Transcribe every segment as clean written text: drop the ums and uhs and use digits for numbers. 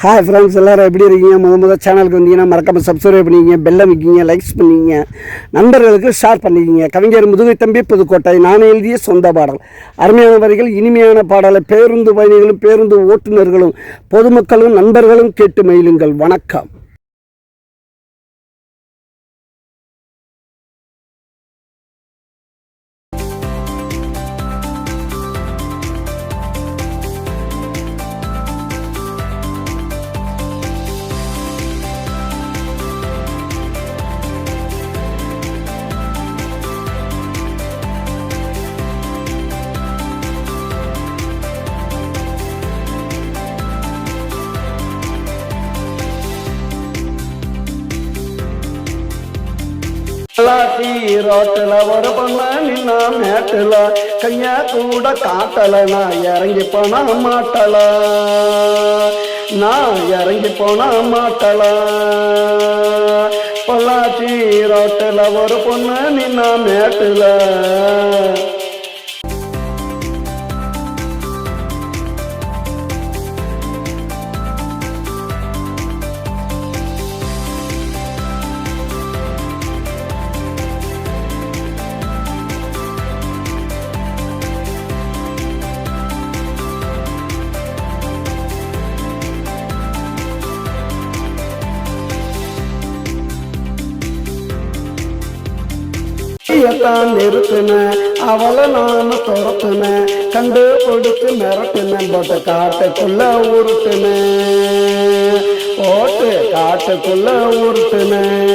Hi friends, எல்லோரும் எப்படி இருக்கீங்க? முதல் சேனலுக்கு வந்தீங்கன்னா மறக்காமல் சப்ஸ்கிரைப் பண்ணிக்கிங்க, பெல்லை வைக்கிங்க, லைக்ஸ் பண்ணிக்கிங்க, நண்பர்களுக்கு ஷேர் பண்ணிக்கிங்க. கவிஞர் முதுகை தம்பி புதுக்கோட்டை. நான் எழுதிய சொந்த பாடல். அருமையான வரிகள், இனிமையான பாடலை பேருந்து பயணிகளும் பேருந்து ஓட்டுநர்களும் பொதுமக்களும் நண்பர்களும் கேட்டு மகிழுங்கள். வணக்கம். ரோட்டில் ஒரு பொண்ண நின்னா மேட்டில் கையா கூட காட்டல, நான் இறங்கி போனா மாட்டல, நான் இறங்கி போனா மாட்டல. பொள்ளாச்சி ரோட்டில் ஒரு பொண்ணு நின்னா மேட்டில் தான் நிறுத்தினேன், அவளை நான் துரத்துனேன், கண்டு கொடுத்து மிரட்டினேன், போட்டு காட்டுக்குள்ள உருட்டுனேன், போட்டு காட்டுக்குள்ள உருட்டுனேன்.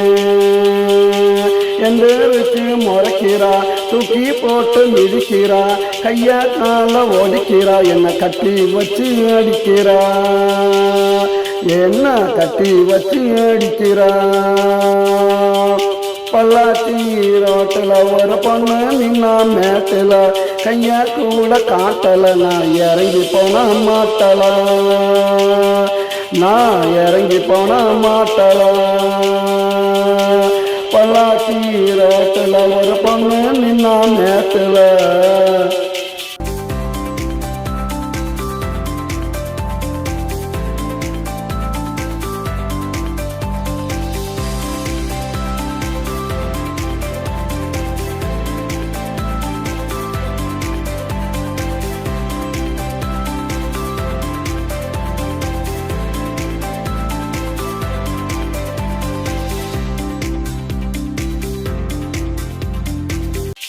எந்திரிச்சு முறைக்கிறா, தூக்கி போட்டு மிதிக்கிறா, கையா கால ஒடிக்கிறா, என்ன கட்டி வச்சு அடிக்கிறா, என்ன கட்டி வச்சு அடிக்கிறா. பொள்ளாச்சி ரோட்டில் ஒரு பொண்ணு நின்னா மேட்டில் கையா கூட காட்டல, நான் இறங்கி போனா மாட்டல, நான் இறங்கி போனா மாட்டல. பொள்ளாச்சி ரோட்டில் ஒரு பொண்ணு நின்னா மேட்டில்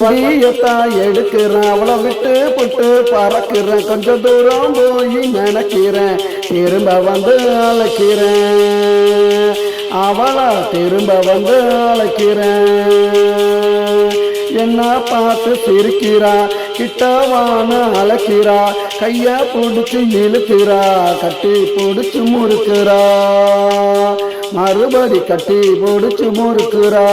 பொடியத்தான் எடுக்கிறேன், அவளை விட்டு புட்டு பறக்கிறேன், கொஞ்சம் தூரம் போய் நினைக்கிறேன், திரும்ப வந்து அழைக்கிறேன், அவளை திரும்ப வந்து அழைக்கிறேன். என்ன பார்த்து சிரிக்கிறா, கிட்டவான அழைக்கிறா, கைய பிடிச்சி இழுக்கிறா, கட்டி பிடிச்சி முறுக்கிறா, மறுபடி கட்டி பிடிச்சி முறுக்கிறா.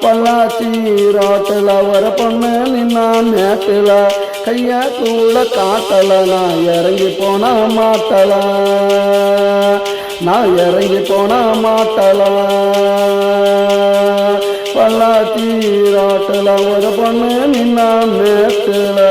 பொள்ளாச்சி ரோட்டில் ஒரு பொண்ணு நின்னா மேட்டில் கையா கூட காட்டல, நான் இறங்கி போனா மாட்டல, நான் இறங்கி போனா மாட்டல. பொள்ளாச்சி ரோட்டில் ஒரு பொண்ணு நின்னா மேட்டில்